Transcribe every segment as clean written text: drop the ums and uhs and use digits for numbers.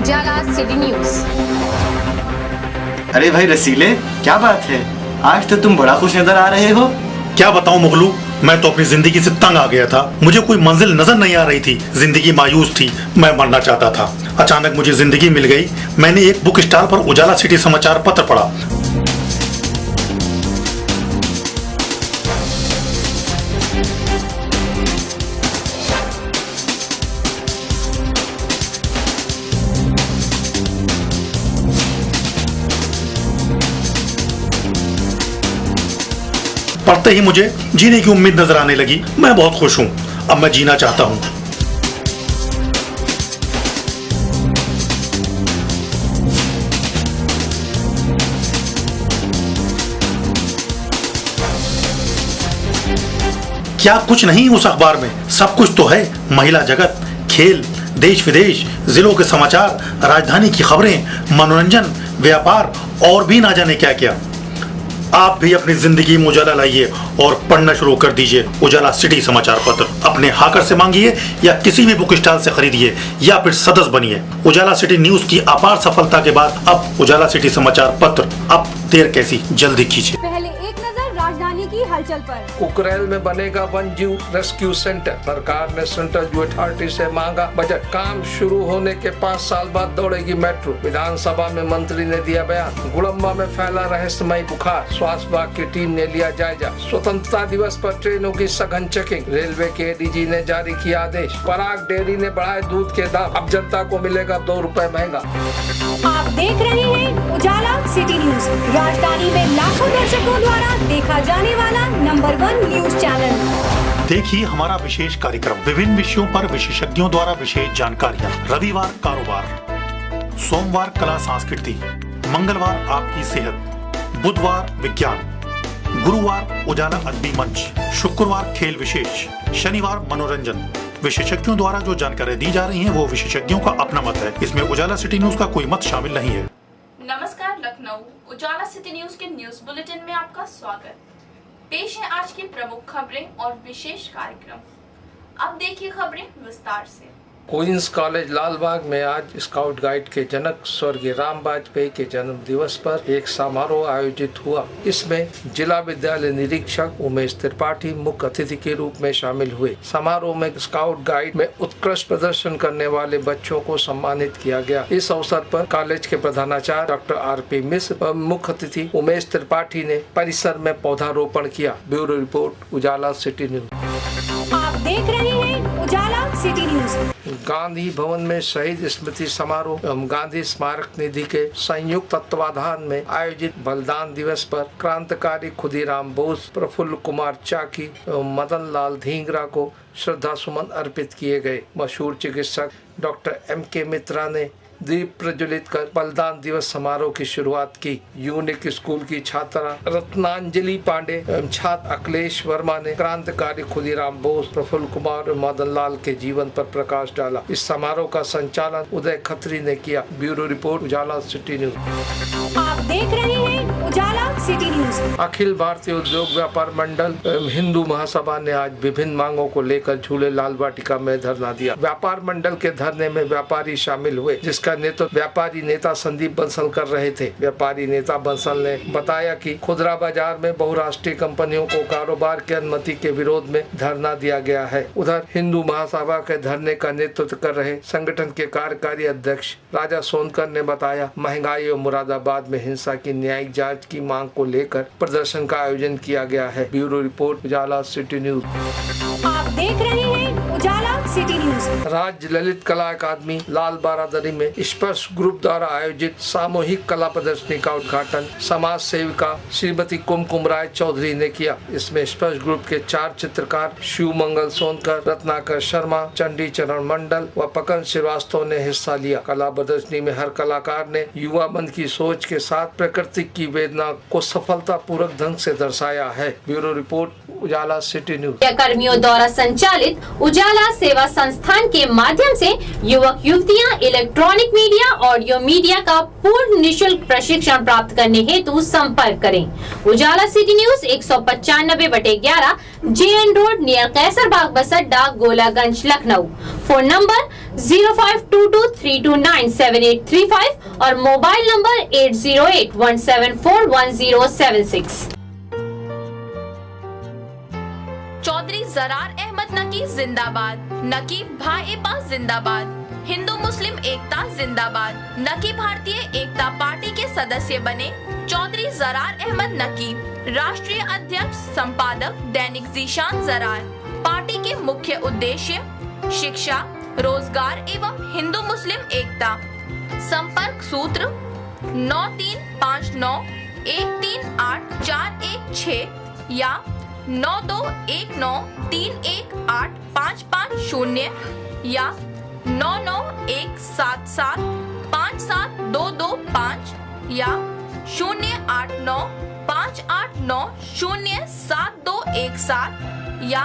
उजाला city news. अरे भाई रसीले, क्या बात है, आज तो तुम बड़ा खुश नजर आ रहे हो। क्या बताऊं मुगलू, मैं तो अपनी जिंदगी से तंग आ गया था। मुझे कोई मंजिल नजर नहीं आ रही थी, जिंदगी मायूस थी, मैं मरना चाहता था। अचानक मुझे जिंदगी मिल गई। मैंने एक बुक स्टॉल पर उजाला सिटी समाचार पत्र पढ़ा। पढ़ते ही मुझे जीने की उम्मीद नजर आने लगी। मैं बहुत खुश हूं, अब मैं जीना चाहता हूं। क्या कुछ नहीं उस अखबार में? सब कुछ तो है। महिला जगत, खेल, देश विदेश, जिलों के समाचार, राजधानी की खबरें, मनोरंजन, व्यापार और भी ना जाने क्या क्या। आप भी अपनी जिंदगी में उजाला लाइए और पढ़ना शुरू कर दीजिए उजाला सिटी समाचार पत्र। अपने हाकर से मांगिए या किसी भी बुक स्टॉल से खरीदिए या फिर सदस्य बनिए। उजाला सिटी न्यूज की अपार सफलता के बाद अब उजाला सिटी समाचार पत्र, अब देर कैसी, जल्दी कीजिए। पहले एक नजर राजधानी की हलचल पर। कुकरेल में बनेगा वन जीव रेस्क्यू सेंटर। सरकार ने सेंट्रल जू अथॉरिटी से मांगा बजट। काम शुरू होने के 5 साल बाद दौड़ेगी मेट्रो। विधानसभा में मंत्री ने दिया बयान। गुड़म्बा में फैला रहस्यमय बुखार। स्वास्थ्य विभाग की टीम ने लिया जायजा। स्वतंत्रता दिवस पर ट्रेनों की सघन चेकिंग। रेलवे के एडीजी ने जारी किया आदेश। पराग डेयरी ने बढ़ाए दूध के दाम। अब जनता को मिलेगा 2 रुपए महंगा। आप देख रहे हैं उजाला सिटी न्यूज, राजधानी में लाखों दर्शकों द्वारा देखा जाने वाला नंबर 1 न्यूज चैनल। देखिए हमारा विशेष कार्यक्रम। विभिन्न विषयों पर विशेषज्ञों द्वारा विशेष जानकारियाँ। रविवार कारोबार, सोमवार कला संस्कृति, मंगलवार आपकी सेहत, बुधवार विज्ञान, गुरुवार उजाला अदबी मंच, शुक्रवार खेल विशेष, शनिवार मनोरंजन। विशेषज्ञों द्वारा जो जानकारी दी जा रही है वो विशेषज्ञों का अपना मत है, इसमें उजाला सिटी न्यूज का कोई मत शामिल नहीं है। नमस्कार लखनऊ उजाला सिटी न्यूज के न्यूज बुलेटिन में आपका स्वागत। पेश है आज की प्रमुख खबरें और विशेष कार्यक्रम। अब देखिए खबरें विस्तार से। क्वींस कॉलेज लालबाग में आज स्काउट गाइड के जनक स्वर्गीय राम वाजपेयी के जन्म दिवस पर एक समारोह आयोजित हुआ। इसमें जिला विद्यालय निरीक्षक उमेश त्रिपाठी मुख्य अतिथि के रूप में शामिल हुए। समारोह में स्काउट गाइड में उत्कृष्ट प्रदर्शन करने वाले बच्चों को सम्मानित किया गया। इस अवसर पर कॉलेज के प्रधानाचार्य डॉक्टर आरपी मिश्र और मुख्य अतिथि उमेश त्रिपाठी ने परिसर में पौधारोपण किया। ब्यूरो रिपोर्ट उजाला सिटी न्यूज। आप देख रहे हैं उजाला सिटी न्यूज। गांधी भवन में शहीद स्मृति समारोह एवं गांधी स्मारक निधि के संयुक्त तत्वाधान में आयोजित बलिदान दिवस पर क्रांतिकारी खुदीराम बोस, प्रफुल्ल कुमार चाकी एवं मदन लाल धींगरा को श्रद्धा सुमन अर्पित किए गए। मशहूर चिकित्सक डॉक्टर MK मित्रा ने दीप प्रज्वलित कर बलिदान दिवस समारोह की शुरुआत की। यूनिक स्कूल की छात्रा रत्नांजलि पांडे एवं छात्र अखिलेश वर्मा ने क्रांतिकारी खुदीराम बोस, प्रफुल्ल कुमार और मदन लाल के जीवन पर प्रकाश डाला। इस समारोह का संचालन उदय खत्री ने किया। ब्यूरो रिपोर्ट उजाला सिटी न्यूज। आप देख रहे हैं उजाला सिटी न्यूज। अखिल भारतीय उद्योग व्यापार मंडल एवं हिंदू महासभा ने आज विभिन्न मांगों को लेकर झूले लाल वाटिका में धरना दिया। व्यापार मंडल के धरने में व्यापारी शामिल हुए, जिसका नेतृत्व व्यापारी नेता संदीप बंसल कर रहे थे। व्यापारी नेता बंसल ने बताया कि खुदरा बाजार में बहुराष्ट्रीय कंपनियों को कारोबार की अनुमति के विरोध में धरना दिया गया है। उधर हिंदू महासभा के धरने का नेतृत्व कर रहे संगठन के कार्यकारी अध्यक्ष राजा सोनकर ने बताया, महंगाई और मुरादाबाद में हिंसा की न्यायिक जांच की मांग को लेकर प्रदर्शन का आयोजन किया गया है। ब्यूरो रिपोर्ट उजाला सिटी न्यूज। आप देख रहे हैं उजाला सिटी न्यूज। राज्य ललित कला अकादमी लाल बारादरी में स्पर्श ग्रुप द्वारा आयोजित सामूहिक कला प्रदर्शनी का उद्घाटन समाज सेविका श्रीमती कुमकुम राय चौधरी ने किया। इसमें स्पर्श ग्रुप के 4 चित्रकार शिव मंगल सोनकर, रत्नाकर शर्मा, चंडी चरण मंडल व पकन श्रीवास्तव ने हिस्सा लिया। कला प्रदर्शनी में हर कलाकार ने युवा मन की सोच के साथ प्रकृति की वेदना को सफलता पूर्वक ढंग से दर्शाया है। ब्यूरो रिपोर्ट उजाला सिटी न्यूज। कर्मियों द्वारा संचालित उजाला सेवा संस्थान के माध्यम से युवक युवतियां इलेक्ट्रॉनिक मीडिया, ऑडियो मीडिया का पूर्ण निशुल्क प्रशिक्षण प्राप्त करने हेतु संपर्क करें। Ujala city news 195/11 JN road near Kaiserbagh bus अड्डा, गोलागंज, लखनऊ। फोन नंबर 0522329785 और मोबाइल नंबर 8081741076। चौधरी जरार अहमद नकी जिंदाबाद, नकीब भाईबा जिंदाबाद, हिंदू मुस्लिम एकता जिंदाबाद। नकी भारतीय एकता पार्टी के सदस्य बने चौधरी जरार अहमद नकीब, राष्ट्रीय अध्यक्ष संपादक दैनिक जीशान जरार। पार्टी के मुख्य उद्देश्य शिक्षा, रोजगार एवं हिंदू मुस्लिम एकता। संपर्क सूत्र 9359138416 या 9219318550 या 9917757225 या 0895890717 या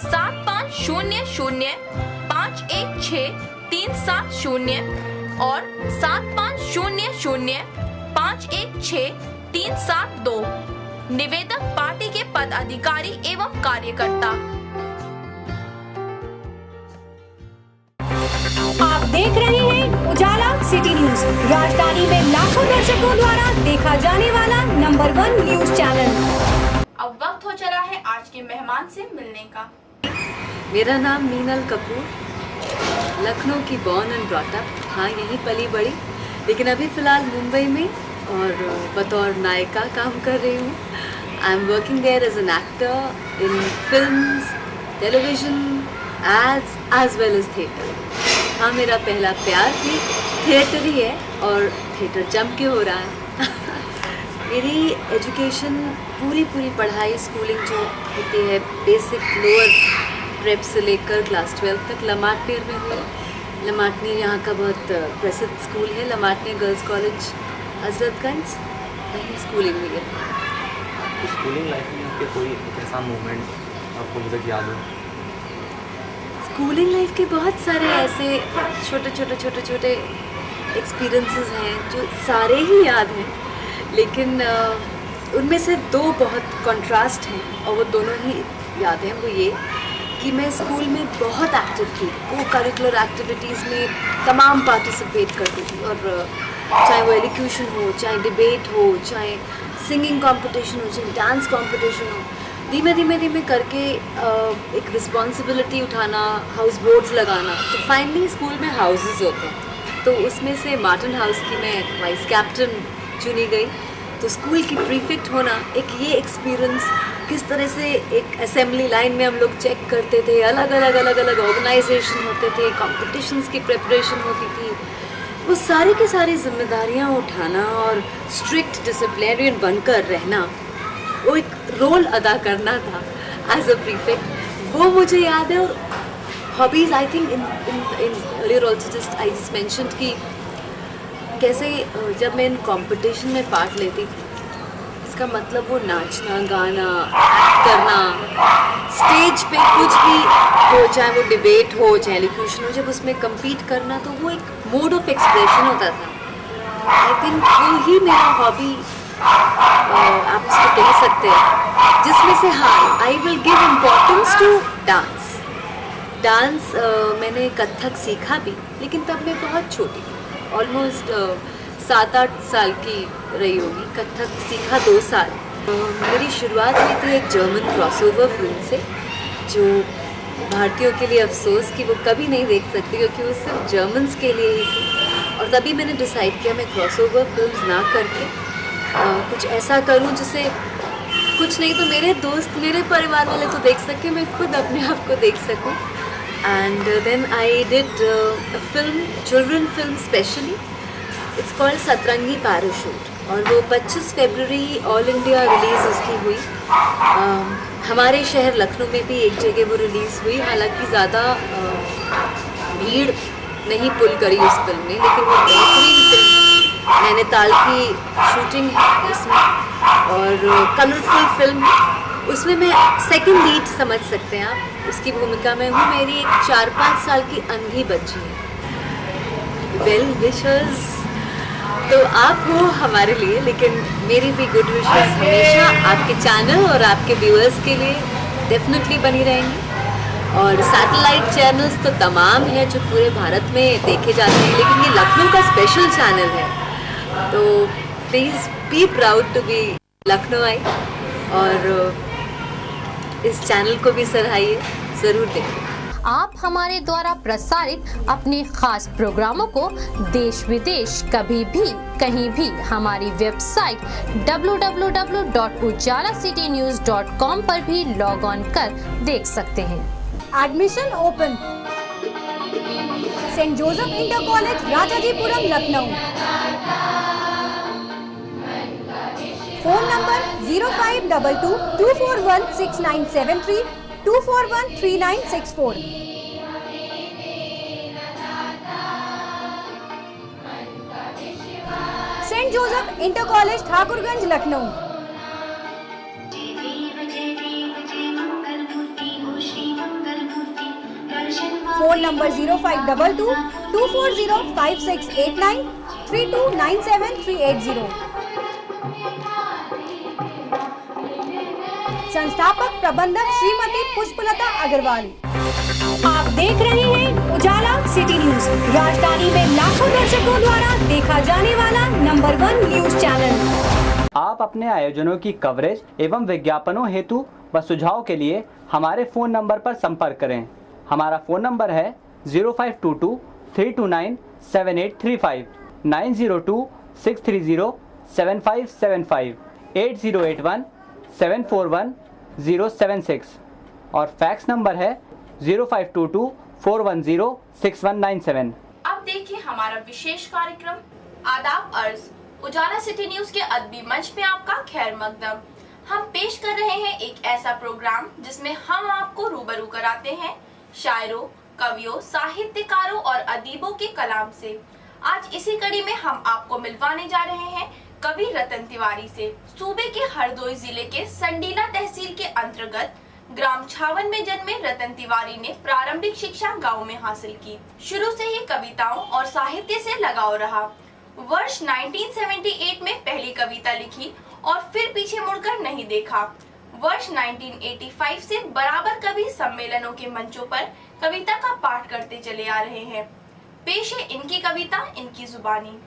7500516370 और 7500516372। निवेदक पार्टी के पदाधिकारी एवं कार्यकर्ता। आप देख रहे हैं उजाला सिटी न्यूज, राजधानी में लाखों दर्शकों द्वारा देखा जाने वाला नंबर 1 न्यूज चैनल। अब वक्त हो चला है आज के मेहमान से मिलने का। मेरा नाम मीनल कपूर, लखनऊ की बॉर्न एंड ब्रॉट अप। हाँ, यहीं पली बड़ी, लेकिन अभी फ़िलहाल मुंबई में और बतौर नायिका काम कर रही हूँ। I am working there as an actor in films, television, ads as well as theatre. हाँ, मेरा पहला प्यार भी थिएटर ही है और थिएटर जम के हो रहा है। मेरी एजुकेशन पूरी पढ़ाई, स्कूलिंग जो होती है बेसिक लोअर प्रेप से लेकर क्लास 12 तक लमाटनेर में हुई। लमाटनेर यहाँ का बहुत प्रसिद्ध स्कूल है, लमाटनेर गर्ल्स कॉलेज हजरतगंज, वहीं स्कूलिंग हुई है। स्कूलिंग लाइफ में आपके कोई ऐसा मोमेंट आपको मुझे याद हो? स्कूलिंग लाइफ के बहुत सारे ऐसे छोटे एक्सपीरियंसेस हैं जो सारे ही याद हैं, लेकिन उनमें से दो बहुत कंट्रास्ट हैं और वो दोनों ही याद हैं। वो ये कि मैं स्कूल में बहुत एक्टिव थी, को करिकुलर एक्टिविटीज़ में तमाम पार्टिसिपेट करती थी, और चाहे वो एलिक्यूशन हो, चाहे डिबेट हो, चाहे सिंगिंग कंपटीशन हो, चाहे डांस कंपटीशन हो। धीमे धीमे करके एक रिस्पॉन्सिबिलिटी उठाना, हाउस बोर्ड्स लगाना, तो फाइनली स्कूल में हाउसेस होते हैं, तो उसमें से मार्टन हाउस की मैं वाइस कैप्टन चुनी गई। तो स्कूल की प्रीफेक्ट होना एक ये एक्सपीरियंस, किस तरह से एक असेंबली लाइन में हम लोग चेक करते थे, अलग अलग ऑर्गेनाइजेशन होते थे, कॉम्पिटिशन्स की प्रिपरेशन होती थी, वो सारी की सारी जिम्मेदारियाँ उठाना और स्ट्रिक्ट डिसिप्लिनरियन बनकर रहना, वो एक रोल अदा करना था एज अ प्रीफेक्ट, वो मुझे याद है। और hobbies, I think in earlier also just I just mentioned कि कैसे जब मैं इन कंपटीशन में पार्ट लेती थी, इसका मतलब वो नाचना, गाना, एक्ट करना, स्टेज पे कुछ भी हो, चाहे वो डिबेट हो, चाहे एलिक्यूशन हो, जब उसमें compete करना, तो वो एक मोड ऑफ एक्सप्रेशन होता था। आई थिंक वो ही मेरा हॉबी आप इसको कह सकते हैं, जिसमें से हाँ, I will give importance to dance. मैंने कथक सीखा भी, लेकिन तब मैं बहुत छोटी थी, ऑलमोस्ट 7-8 साल की रही होगी। कथक सीखा 2 साल। मेरी शुरुआत हुई थी एक जर्मन क्रॉसओवर फिल्म से, जो भारतीयों के लिए अफसोस कि वो कभी नहीं देख सकती, क्योंकि वो सिर्फ जर्मन्स के लिए ही थी। और तभी मैंने डिसाइड किया मैं क्रॉसओवर फिल्म्स ना करके कुछ ऐसा करूं जिसे कुछ नहीं तो मेरे दोस्त, मेरे परिवार वाले तो देख सके, मैं खुद अपने आप को देख सकूं। And then I did a film, children film specially, it's called Satrangi parachute, और वो 25 फरवरी ऑल इंडिया रिलीज़ उसकी हुई। हमारे शहर लखनऊ में भी एक जगह वो रिलीज़ हुई, हालांकि ज़्यादा भीड़ नहीं पुल करी उस फिल्म ने, लेकिन वो बेहतरीन फिल्म, नैनीताल की शूटिंग है उसमें, और कलरफुल फिल्म। उसमें मैं सेकंड लीड समझ सकते हैं आप, उसकी भूमिका में हूँ। मेरी एक 4-5 साल की अंधी बच्ची है। वेल विशर्स तो आप हो हमारे लिए, लेकिन मेरी भी गुड विशेस हमेशा आपके चैनल और आपके व्यूअर्स के लिए डेफिनेटली बनी रहेंगी। और सैटेलाइट चैनल्स तो तमाम हैं जो पूरे भारत में देखे जाते हैं, लेकिन ये लखनऊ का स्पेशल चैनल है, तो please be proud to be Lucknowi और इस चैनल को भी सराहिए, ज़रूर देखिए। आप हमारे द्वारा प्रसारित अपने खास प्रोग्रामों को देश विदेश कभी भी कहीं भी हमारी वेबसाइट www.ujalacitynews.com पर भी लॉग ऑन कर देख सकते हैं। Admission open. Saint Joseph Inter College Rajajipuram Lucknow. Phone number 0522-241-6973 241-3964। Saint Joseph Inter College Thakurganj Lucknow. Phone number 0522-240-5689 3297-380। संस्थापक प्रबंधक श्रीमती पुष्पलता अग्रवाल। आप देख रहे हैं उजाला सिटी न्यूज, राजधानी में लाखों दर्शकों द्वारा देखा जाने वाला नंबर 1 न्यूज चैनल। आप अपने आयोजनों की कवरेज एवं विज्ञापनों हेतु व सुझाव के लिए हमारे फोन नंबर पर संपर्क करें। हमारा फोन नंबर है 0522-329-7835 902-630-7575 8081-741-076 और फैक्स नंबर है 0522-410-6197। अब देखिए हमारा विशेष कार्यक्रम आदाब अर्ज। उजाला सिटी न्यूज के अदबी मंच में आपका खैर मकदम। हम पेश कर रहे हैं एक ऐसा प्रोग्राम जिसमें हम आपको रूबरू कराते हैं शायरों, कवियों, साहित्यकारों और अदीबों के कलाम से। आज इसी कड़ी में हम आपको मिलवाने जा रहे हैं कवि रतन तिवारी से। सूबे के हरदोई जिले के संडीला तहसील के अंतर्गत ग्राम छावन में जन्मे रतन तिवारी ने प्रारंभिक शिक्षा गांव में हासिल की। शुरू से ही कविताओं और साहित्य से लगाव रहा। वर्ष 1978 में पहली कविता लिखी और फिर पीछे मुड़कर नहीं देखा। वर्ष 1985 से बराबर कवि सम्मेलनों के मंचों पर कविता का पाठ करते चले आ रहे हैं। पेश है इनकी कविता, इनकी जुबानी।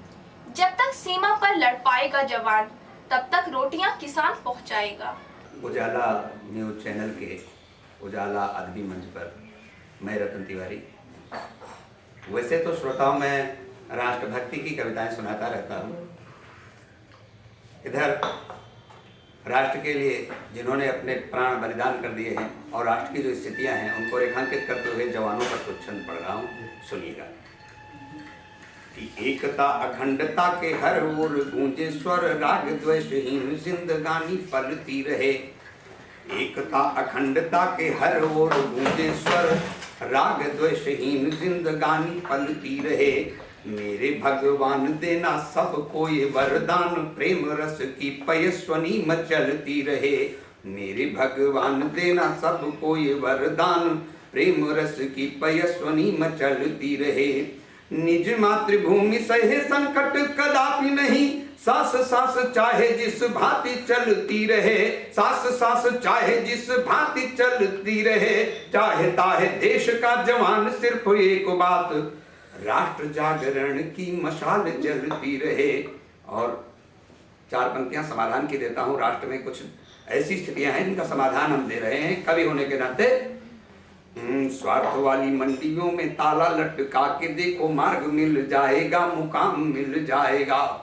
जब तक सीमा पर लड़ पाएगा जवान, तब तक रोटियां किसान पहुंचाएगा। उजाला न्यूज चैनल के उजाला अदबी मंच पर मैं रतन तिवारी। वैसे तो श्रोताओं में राष्ट्रभक्ति की कविताएं सुनाता रहता हूँ। इधर राष्ट्र के लिए जिन्होंने अपने प्राण बलिदान कर दिए हैं और राष्ट्र की जो स्थितियां हैं उनको रेखांकित करते हुए जवानों पर कुछ छंद पढ़ रहा हूँ, सुनिएगा। कि एकता अखंडता के हर ओर गूंजे स्वर, राग द्वेषहीन जिंदगानी पलती रहे। एकता अखंडता के हर ओर गूंजे स्वर, राग द्वेषहीन जिंदगानी पलती रहे। मेरे भगवान देना सबको ये वरदान, प्रेम रस की पयस्वनी मचलती रहे। मेरे भगवान देना सबको ये वरदान, प्रेम रस की पयस्वनी मचलती रहे। निज मातृभूमि सहे संकट कदापि नहीं, सास सास चाहे जिस भांति चलती रहे। सास सास चाहे जिस भांति चलती रहे। चाहता है देश का जवान सिर्फ एक बात, राष्ट्र जागरण की मशाल जलती रहे। और 4 पंक्तियां समाधान की देता हूं। राष्ट्र में कुछ ऐसी स्थितियां हैं जिनका समाधान हम दे रहे हैं कवि होने के नाते। स्वार्थ वाली मंडियों में ताला लटका के देखो, मार्ग मिल जाएगा, मुकाम मिल जाएगा।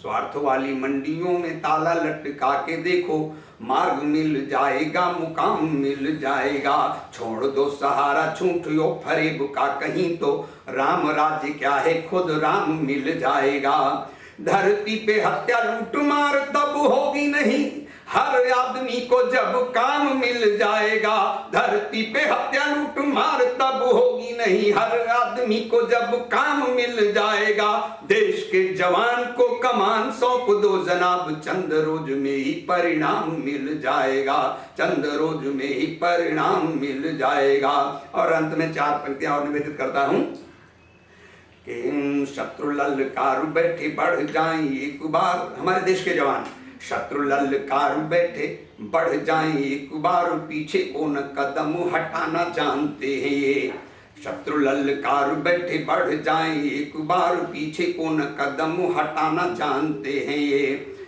स्वार्थ वाली मंडियों में ताला लटका के देखो, मार्ग मिल जाएगा, मुकाम मिल जाएगा। छोड़ दो सहारा छूटियो फरेब का कहीं, तो राम राज्य क्या है खुद राम मिल जाएगा। धरती पे हत्या लूट मार तब होगी नहीं, हर आदमी को जब काम मिल जाएगा। धरती पे हत्या लूट मार तब होगी नहीं, हर आदमी को जब काम मिल जाएगा। देश के जवान को कमान सौंप दो जनाब, चंद रोज में ही परिणाम मिल जाएगा। चंद रोज में ही परिणाम मिल जाएगा। और अंत में 4 पंक्तियां और निवेदित करता हूं कि शत्रु ललकार बैठे बढ़ जाएं एक बार। हमारे देश के जवान शत्रु ललकार बैठे बढ़ जाएं एक बार पीछे को न कदम हटाना जानते हैं ये। शत्रु ललकार बैठे बढ़ जाएं एक बार पीछे को न कदम हटाना जानते हैं ये।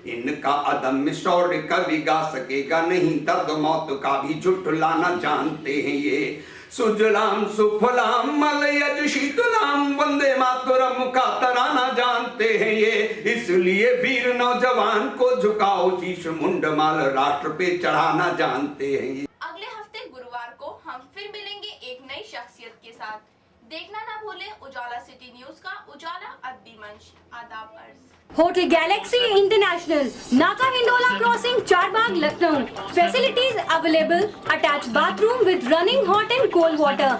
इनका अदम्य शौर्य कभी गा सकेगा नहीं, दर्द मौत का भी झुठलाना जानते हैं ये। सुजलाम सुफलाम मलयज शीतलाम वंदे मातरम का तराना जानते हैं ये। इसलिए वीर नौजवान को झुकाओ शीश मुंडमाल राष्ट्र पे चढ़ाना जानते हैं ये। अगले हफ्ते गुरुवार को हम फिर मिलेंगे एक नई शख्सियत के साथ। देखना ना भूलें उजाला सिटी न्यूज का उजाला अदबी मंच। आदाब अर्ज। होटल गैलेक्सी इंटरनेशनल, नाका Hindola crossing, Charbagh, Lucknow. Facilities available, attached bathroom with running hot and cold water,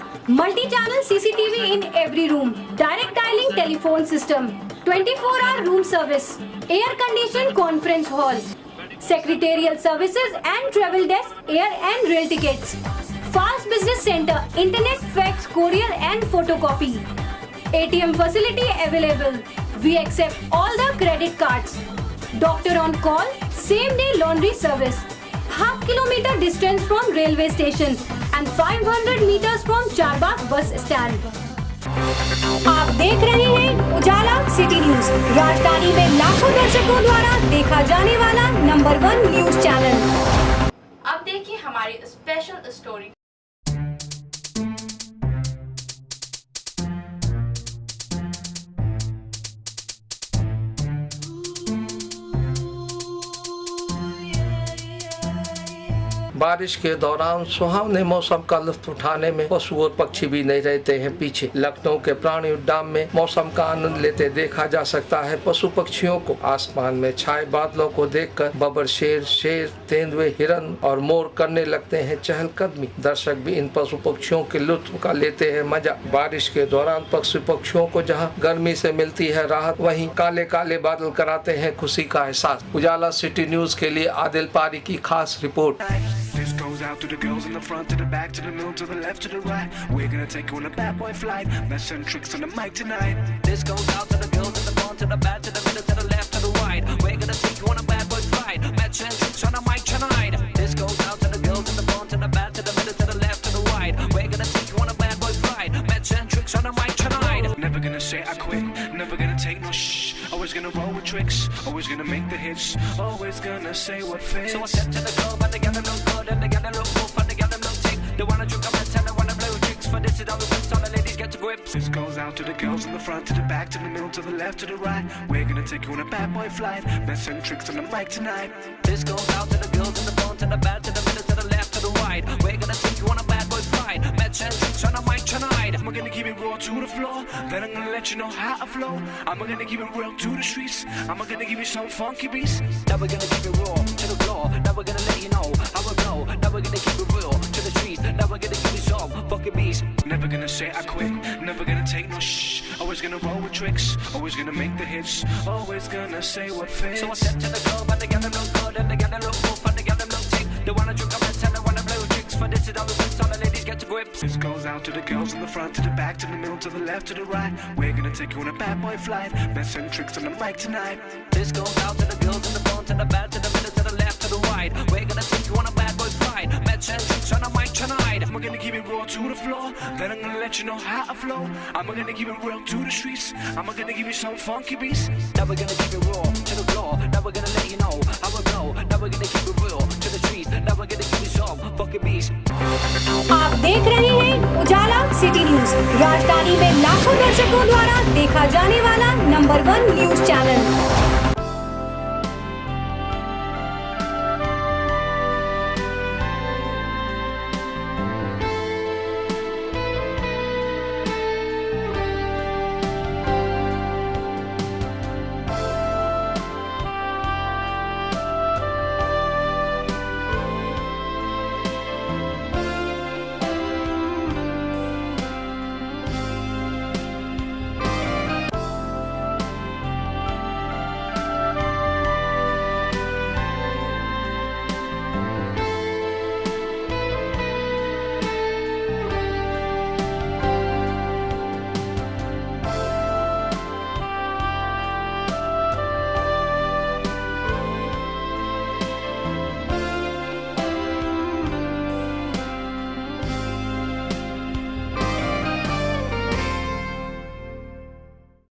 multi-channel CCTV in every room, direct dialing telephone system, 24-hour room service, air-conditioned conference hall, secretarial services and travel desk, air and rail tickets, fast business center, internet, fax, courier and photocopy, ATM facility available. We accept all the credit cards. Doctor on call, same day laundry service. Half kilometer distance from railway station and 500 meters from Charbagh bus stand. आप देख रहे हैं उजाला city news, राजधानी में लाखों दर्शकों द्वारा देखा जाने वाला नंबर 1 न्यूज चैनल। अब देखिए हमारी स्पेशल स्टोरी। बारिश के दौरान सुहावने मौसम का लुत्फ उठाने में पशु और पक्षी भी नहीं रहते हैं पीछे। लखनऊ के प्राणी उद्यान में मौसम का आनंद लेते देखा जा सकता है पशु पक्षियों को। आसमान में छाए बादलों को देखकर बबर, शेर, तेंदुए, हिरन और मोर करने लगते हैं चहलकदमी। दर्शक भी इन पशु पक्षियों के लुत्फ का लेते हैं मजा। बारिश के दौरान पशु पक्षियों को जहाँ गर्मी से मिलती है राहत, वहीं काले काले बादल कराते हैं खुशी का एहसास। उजाला सिटी न्यूज के लिए आदिल पारी की खास report. This goes out to the girls in the front, to the back, to the middle, to the left, to the right. We're gonna take you on a bad boy flight. Mess and tricks on the mic tonight. This goes out to the girls in the front, to the back, to the middle, to the left, to the right. We're gonna take you on a bad boy flight. Mess and tricks on the mic tonight. This goes out to the girls in the front, to the back, to the middle, to the left, to the right. We're gonna take you on a bad boy flight. Mess and tricks on the mic tonight. Never gonna say I quit, never gonna take no shh. Always gonna roll with tricks, always gonna make the hits, always gonna say what fits. So I said to the girl, but they gotta look good and they gotta look cool, and they gotta look tick. They wanna drink up and tell they wanna play with tricks, but this is all the whips, all the ladies get to grips. This goes out to the girls in the front, to the back, to the middle, to the left, to the right. We're gonna take you on a bad boy flight, mess and tricks on the mic tonight. This goes out to the girls in the front, to the back, to the middle, to the left, to the right. We're gonna take you on a bad boy flight, mess and tricks on the mic tonight. I'm gonna keep it raw to the floor, then I'm gonna let you know how I flow. I'm gonna keep it real to the streets, I'm gonna give you some funky beats. Now we're gonna keep it raw to the floor, now we're gonna let you know how I blow. Now we're gonna keep it real to the streets, now we're gonna give you some funky beats. Never gonna say I quit, never gonna take no shh. Always gonna roll with tricks, always gonna make the hits, always gonna say what fits. So I said to the girl, but they gotta look good and they gotta look cool, and they gotta look tick. They wanna drink up and tell they wanna play with tricks, but this is all the whips, all the ladies get to grips. This goes out to the girls in the front, to the back, to the middle, to the left, to the right. We're gonna take you on a bad boy flight, mess and tricks on the mic tonight. This goes out to the girls in the front, to the back, to the middle, to the left, to the right. We're gonna take you on a bad boy flight, mess and tricks on the mic tonight. I'm gonna keep it raw to the floor, then I'm gonna let you know how I flow. I'm gonna keep it real to the streets, I'm gonna give you some funky beats. Now we're gonna keep it raw to the floor, now we're gonna let you know how I blow. Now we're gonna keep it real to the streets, now we're gonna give you some funky beats. आप देख रहे हैं उजाला city news, राजधानी में लाखों दर्शकों द्वारा देखा जाने वाला नंबर 1 न्यूज चैनल।